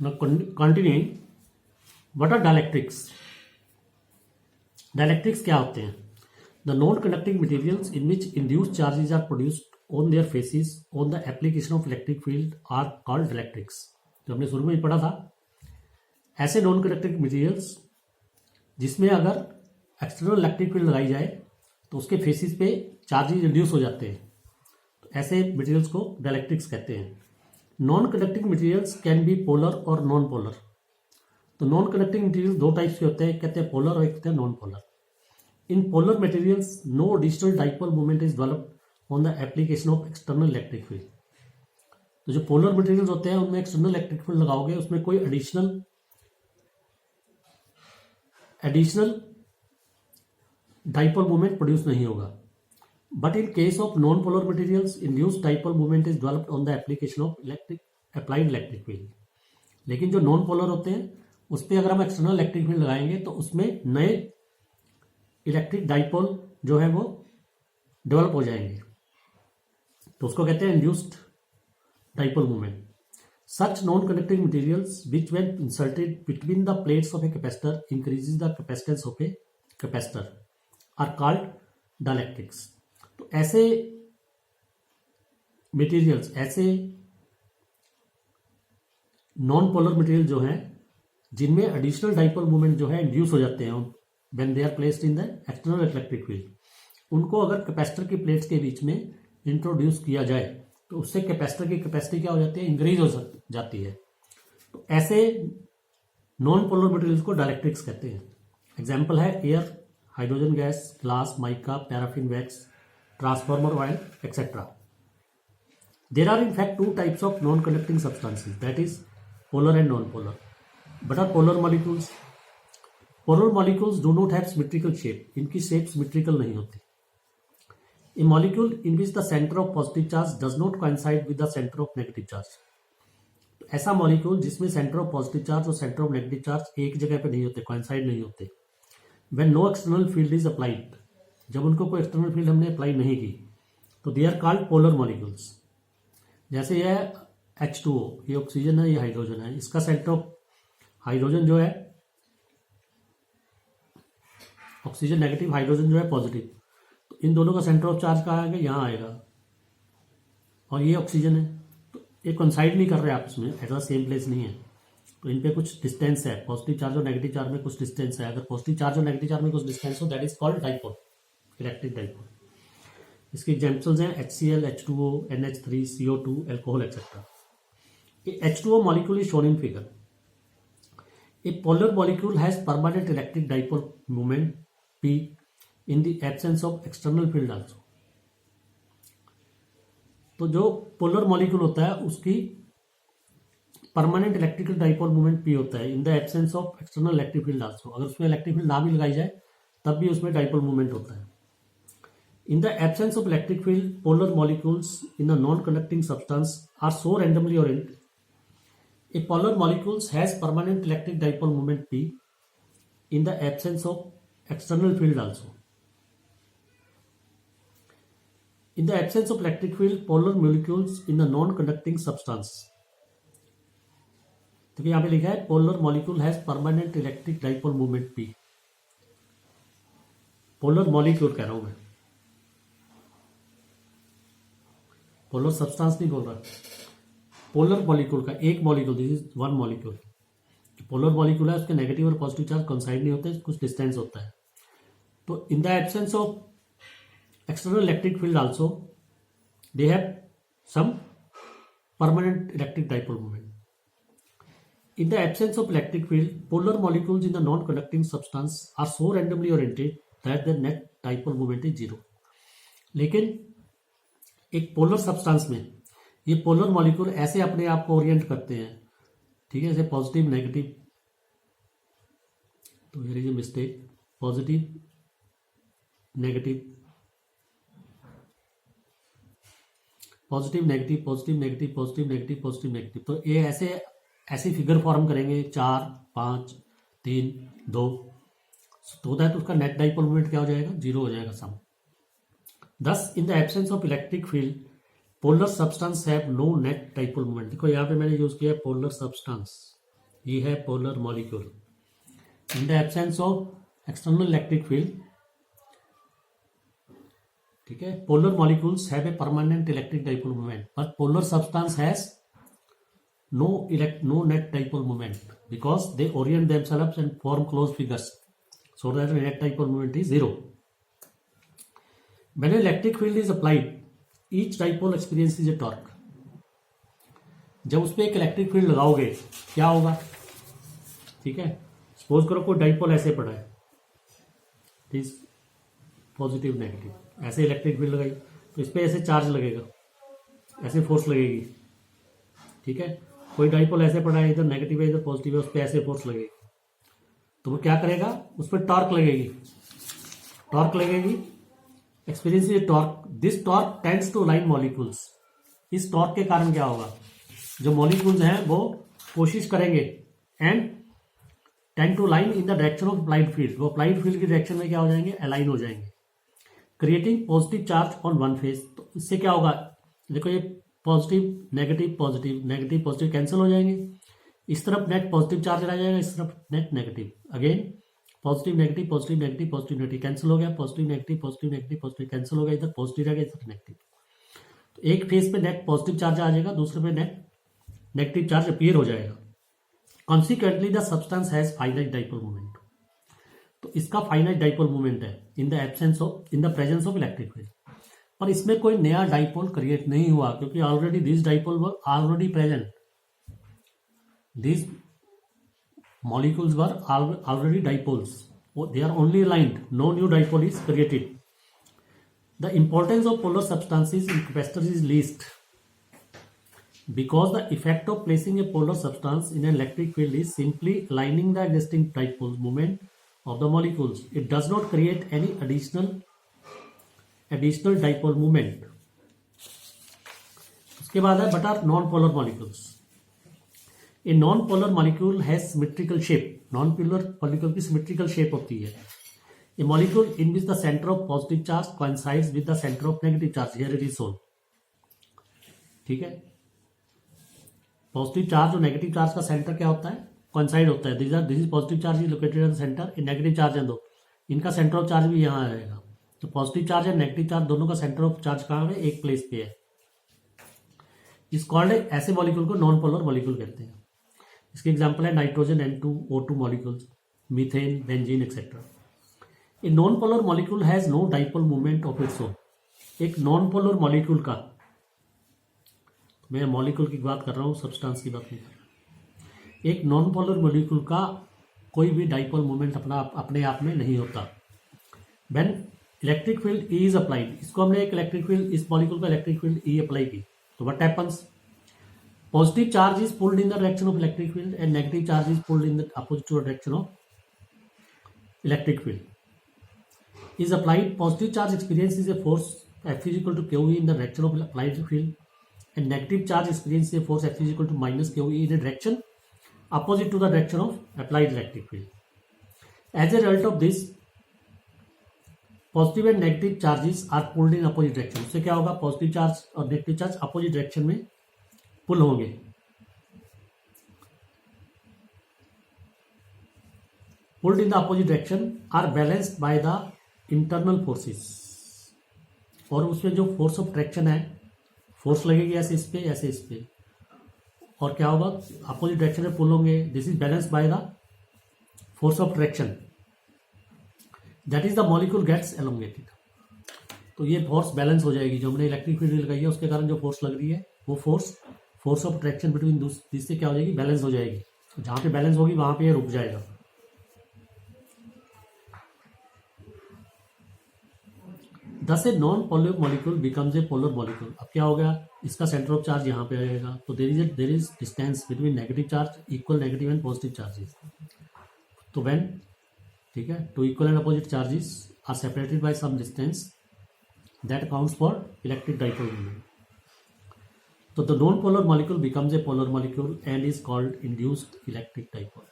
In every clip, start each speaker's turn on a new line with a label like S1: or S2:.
S1: Now continuing, what are dielectrics? Dielectrics क्या होते हैं? The non-conducting materials in which induced charges are produced on their faces on the application of electric field are called dielectrics. जो हमने शुरू में ही पढ़ा था, ऐसे नॉन कंडक्टिंग मटेरियल्स जिसमें अगर एक्सटर्नल इलेक्ट्रिक फील्ड लगाई जाए तो उसके फेसिस पे चार्जेस रिड्यूस हो जाते हैं, तो ऐसे मटेरियल्स को डाइलेक्ट्रिक्स कहते हैं. Non conducting materials can be polar और नॉन पोलर. तो नॉन कंडक्टिंग मटेरियल दो टाइप्स के होते हैं, कहते हैं पोलर और एक कहते हैं non polar. In polar materials no additional dipole moment is developed on the application of external electric field. तो जो पोलर मटेरियल्स होते हैं उनमें एक्सटर्नल इलेक्ट्रिक फील्ड लगाओगे, उसमें कोई एडिशनल डाइपोल मोमेंट प्रोड्यूस नहीं होगा. But in case of non polar materials induced dipole moment is developed on the application of applied electric field. लेकिन जो नॉन पोलर होते हैं उस पर अगर हम एक्सटर्नल इलेक्ट्रिक फील्ड लगाएंगे तो उसमें नए इलेक्ट्रिक डाइपोल जो है वो डेवलप हो जाएंगे, तो उसको कहते हैं induced dipole moment. Such non-conducting materials which when inserted between the plates of a capacitor increases the capacitance of a capacitor are called dielectrics. तो ऐसे मटेरियल्स, ऐसे नॉन पोलर मटेरियल जो हैं जिनमें एडिशनल डाइपोल मोमेंट जो है induce हो जाते हैं when they are placed in the external electric field, उनको अगर कैपेसिटर की प्लेट्स के बीच में इंट्रोड्यूस किया जाए तो उससे कैपेसिटर की कैपेसिटी क्या हो जाती है, इंक्रीज हो जाती है. तो ऐसे नॉन पोलर मटेरियल्स को डाइलेक्ट्रिक्स कहते हैं. एग्जांपल है air, hydrogen gas, glass, mica, paraffin wax, transformer oil etcetera. There are in fact two types of non conducting substances, that is polar and non polar. But are polar molecules? Polar molecules do not have symmetrical shape. इनकी shape symmetrical नहीं होती. A molecule in which the center of positive charge does not coincide with the center of negative charge. ऐसा molecule जिसमें centre of positive charge और centre of negative charge एक जगह पे नहीं होते, कोइंसाइड नहीं होते. When no external field is applied, जब उनको कोई एक्सटर्नल फील्ड हमने अप्लाई नहीं की तो they are called polar molecules. जैसे यह H2O, ये ऑक्सीजन है, ये हाइड्रोजन है. इसका सेंटर ऑफ हाइड्रोजन जो है ऑक्सीजन नेगेटिव, हाइड्रोजन जो है पॉजिटिव. इन दोनों का सेंटर ऑफ चार्ज कहाँ आएगा, यहाँ आएगा, और ये ऑक्सीजन है. तो ये कंसाइड नहीं कर रहे आपस में, ऐसा सेम प्लेस नहीं है. तो इन पे कुछ डिस्टेंस है, पॉजिटिव चार्ज और नेगेटिव चार्ज में कुछ डिस्टेंस है. अगर पॉजिटिव चार्ज और नेगेटिव चार्ज में कुछ डिस्टेंस हो that is called dipole, electric dipole. इसके एग्जांपल्स हैं HCl, H2O, NH3, CO2, alcohol etcetera. ये H2O molecule is shown in figure. A polar molecule has permanent electric dipole moment P in the absence of external field also. तो जो polar molecule होता है उसकी permanent electrical dipole moment P होता है in the absence of external electric field also. अगर उसमें electric field ना भी लगाई जाए तब भी उसमें डाइपोल मोमेंट होता है. In the absence of electric field polar molecules in a non conducting substance are so randomly oriented. A polar molecules has permanent electric dipole moment P in the absence of external field also. In the absence of electric field, polar molecules in a non-conducting substance. तो यहाँ पे लिखा है polar molecule has permanent electric dipole moment P. polar molecule कह रहा हूं मैं, polar substance नहीं बोल रहा. polar molecule का एक molecule, this is one molecule. polar molecule है, उसके नेगेटिव और पॉजिटिव चार्ज कंसाइड नहीं होते, कुछ डिस्टेंस होता है. तो in the absence of external electric field also they have some permanent electric dipole moment. In the absence of electric field, polar molecules in the non-conducting substance are so randomly oriented that their net dipole moment is zero. लेकिन एक polar substance में ये polar molecule ऐसे अपने आप को Orient करते हैं, ठीक है, जैसे पॉजिटिव नेगेटिव. तो here is a mistake, positive negative, positive negative, positive negative, positive negative, positive negative. तो ये ऐसे फिगर फॉर्म करेंगे 4, 5, 3, 2, तो दैट उसका नेट डाइपोल मोमेंट क्या हो जाएगा, 0 हो जाएगा सम. Thus in the absence of electric field polar substance have no net dipole moment. देखो यहाँ पे मैंने यूज किया है पोलर सब्सटेंस, ये है polar molecule. In the absence of external electric field, ठीक है, polar molecules have a permanent electric dipole moment, but polar substance has no net dipole moment because they orient themselves and form closed figures, so that the net dipole moment is zero. When an electric field is applied, each dipole experiences a torque. जब उस पर एक electric field लगाओगे क्या होगा, ठीक है. Suppose करो कोई डाइपोल ऐसे पड़ा है, दिस पॉजिटिव नेगेटिव, ऐसे इलेक्ट्रिक फील्ड लगाई तो इस पर ऐसे चार्ज लगेगा, ऐसे फोर्स लगेगी, ठीक है. कोई डाइपोल ऐसे पड़ा है, इधर नेगेटिव है इधर पॉजिटिव है, उस पर ऐसे फोर्स लगेगी तो वो क्या करेगा, उस पर टॉर्क लगेगी. एक्सपीरियंस ये torque, this torque tends to align molecules. इस टॉर्क के कारण क्या होगा, जो मॉलिक्यूल्स हैं वो कोशिश करेंगे and tend to line in the direction of applied field, वो अप्लाइड फील्ड की डायरेक्शन में क्या हो जाएंगे, अलाइन हो जाएंगे, creating positive charge on one face. तो इससे क्या होगा, देखो ये पॉजिटिव नेगेटिव पॉजिटिव कैंसिल हो जाएंगे, इस तरफ नेट पॉजिटिव चार्ज रह जाएगा, इस तरफ net negative, again positive negative cancel हो गया, पॉजिटिव नेगेटिव कैंसिल हो गया, इधर पॉजिटिव रह गया इधर नेगेटिव. तो एक फेस पे नेट पॉजिटिव चार्ज आ जाएगा, दूसरे पे नेट नेगेटिव चार्ज अपीयर हो जाएगा. Consequently, the substance has finite dipole moment. तो इसका फाइनाइट डाइपोल मूवमेंट है in the presence of electric field. पर इसमें कोई नया डाइपोल क्रिएट नहीं हुआ क्योंकि already this dipole were already present, this molecules were already dipoles, they are only aligned, no new dipole is created. The importance of polar substances in capacitor is least because the effect of placing a polar substance in an electric field is simply aligning the existing dipole moment of the molecules. It does not create any additional dipole moment. उसके बाद है but are non polar molecules. A non polar molecule has symmetrical shape. Non polar molecule की symmetrical shape होती है. A molecule in which the centre of positive charge coincides with the center of negative charge. Here it is shown. ठीक है, positive charge और negative charge का centre क्या होता है, कोइंसाइड होता है. This is positive charge is located in centre, negative charge है दो, इनका सेंटर ऑफ चार्ज भी यहाँ रहेगा. तो पॉजिटिव चार्ज और नेगेटिव चार्ज दोनों का सेंटर ऑफ चार्ज कहाँ है, एक प्लेस पे है. इस कॉल्ड ऐसे मॉलिक्यूल को नॉन पोलर मॉलिक्यूल कहते हैं. इसके एग्जांपल है nitrogen N2O2 molecules, methane, benzene etcetera. A non polar molecule has no dipole movement of its own. एक नॉन पोलर मॉलिक्यूल का, मैं मॉलिक्यूल की बात कर रहा हूँ, सब्सटेंस की बात नहीं कर रहा. एक नॉन पोलर मॉलिक्यूल का कोई भी डाइपोल मूवमेंट अपने आप में नहीं होता. When electric field E is applied, इसको हमने एक इलेक्ट्रिक फील्ड, इस मॉलिक्यूल का इलेक्ट्रिक फील्ड E अप्लाई की तो what happens, positive charge is pulled in the direction of electric field and negative charge is pulled in the opposite to the direction of electric field. Is applied, positive charge experience is a force F is equal to QE in the direction of applied field and negative charge experiences a force F is equal to minus QE in a direction opposite to the direction of applied electric field. As a result of this, positive and negative charges are pulled in opposite direction. उससे क्या होगा, positive charge और negative charge opposite direction में pull होंगे. pulled in the opposite direction are balanced by the internal forces. और उसमें जो force of traction है, फोर्स लगेगी ऐसे इस पे, ऐसे इस पे, और क्या होगा, अपोजिट डायरेक्शन में पुल होंगे. This is balance by the force of traction, that is the molecule gets elongated. तो ये फोर्स बैलेंस हो जाएगी. जो हमने इलेक्ट्रिक फील्ड लगाई है उसके कारण जो फोर्स लग रही है वो force of traction between this से क्या हो जाएगी, बैलेंस हो जाएगी. जहाँ पे बैलेंस होगी वहां पे ये रुक जाएगा. Thus a non-polar molecule becomes a polar molecule. अब क्या हो गया, इसका सेंटर ऑफ चार्ज यहाँ पे आएगा, तो there is distance between negative charge, equal negative and positive charges. तो when, ठीक है, two equal and opposite charges are separated by some distance, that accounts for electric dipole moment. So the non-polar molecule becomes a polar molecule and is called induced electric dipole.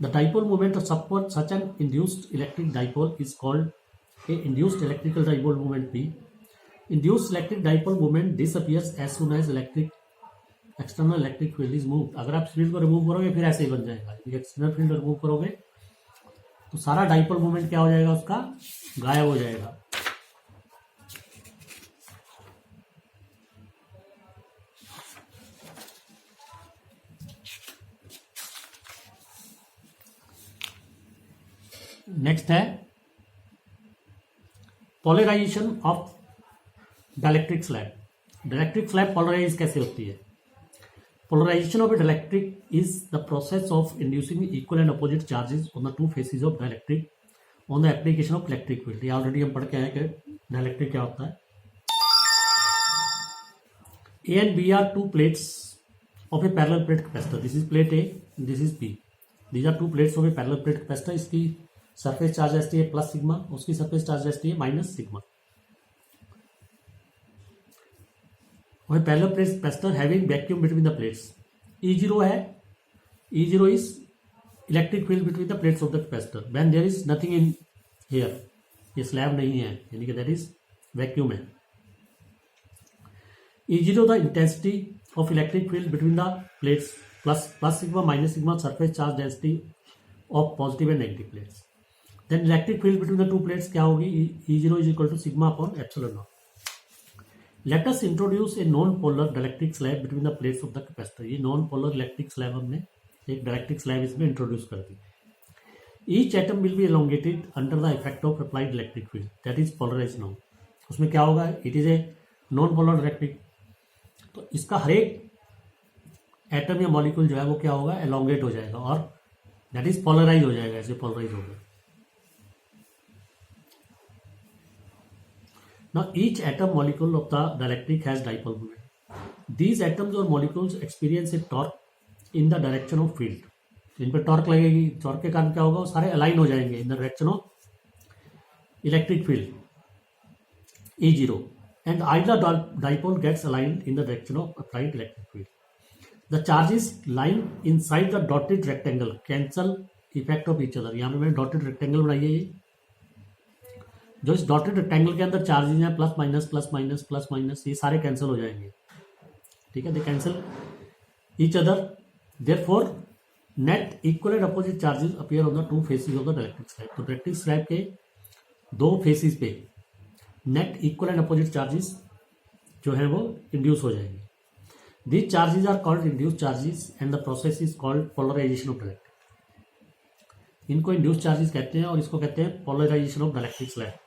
S1: The dipole moment of such an induced electric dipole is called a induced electrical dipole moment P. Induced electric dipole moment disappears as soon as external electric field is move. अगर आप field को remove करोगे फिर ऐसे ही बन जाएगा। External field remove करोगे तो सारा डाइपोल मोमेंट क्या हो जाएगा, उसका गायब हो जाएगा। नेक्स्ट है polarization of dielectric slab. Dielectric slab polarize कैसे होती है? Polarization of a dielectric is the process of inducing equal and opposite charges on the two faces of dielectric on the application of electric field. ये already हम पढ़ के आए कि dielectric क्या होता है। A and B are two plates of a parallel plate capacitor. This is plate A, this is B. These are two plates of a parallel plate capacitor. इसकी सरफेस चार्ज एसटी है प्लस सिग्मा, उसकी surface charge एसटी है minus sigma. Parallel plate capacitor having vacuum between the plates. E0 है, E0 is electric field between the plates of the capacitor when there is nothing in here. ये slab नहीं है, यानी कि that is vacuum है। E0 the intensity of electric field between the plates plus sigma minus sigma surface charge density of positive and negative plates. Then electric field between the two plates क्या होगी? E0 is equal to sigma upon epsilon not. Let us introduce a non-polar dielectric slab between the plates of the capacitor। ये non-polar electric slab हमने एक dielectric slab इसमें introduce कर दी। Each atom will be elongated under the effect of applied electric field that is polarized now। उसमें क्या होगा? It is a non-polar dielectric। तो इसका हर एक एटम या मॉलिक्यूल जो है वो क्या होगा? elongate हो जाएगा और that is polarize हो जाएगा, ऐसे polarize होगा। Now each atom molecule of the dielectric has dipole moment। These atoms or molecules experience a torque in the direction of field। इन पर टॉर्क लगेगी, टॉर्क के कारण क्या होगा? वो सारे अलाइन हो जाएंगे इन the direction of electric field E0 and either dipole gets aligned in the direction of applied electric field। The charges lying inside the dotted rectangle cancel effect of each other। यहाँ पे मैंने dotted rectangle बनाई है। ये जो इस dotted rectangle के अंदर चार्जेस हैं plus minus plus minus plus minus, ये सारे कैंसिल हो जाएंगे। ठीक है, they cancel each other, therefore net equal and opposite charges appear on the two faces of the dielectric slab. तो डाइलेक्ट्रिक स्लैब के दो फेसेस पे net equal and opposite charges जो है वो इंड्यूस हो जाएंगे। These charges are called induce charges and the process is called polarisation of dielectric. इनको इंड्यूस चार्जेस कहते हैं और इसको कहते हैं polarization of dielectric slab.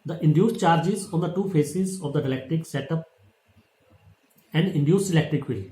S1: The induced charges on the two faces of the dielectric set up an induced electric field।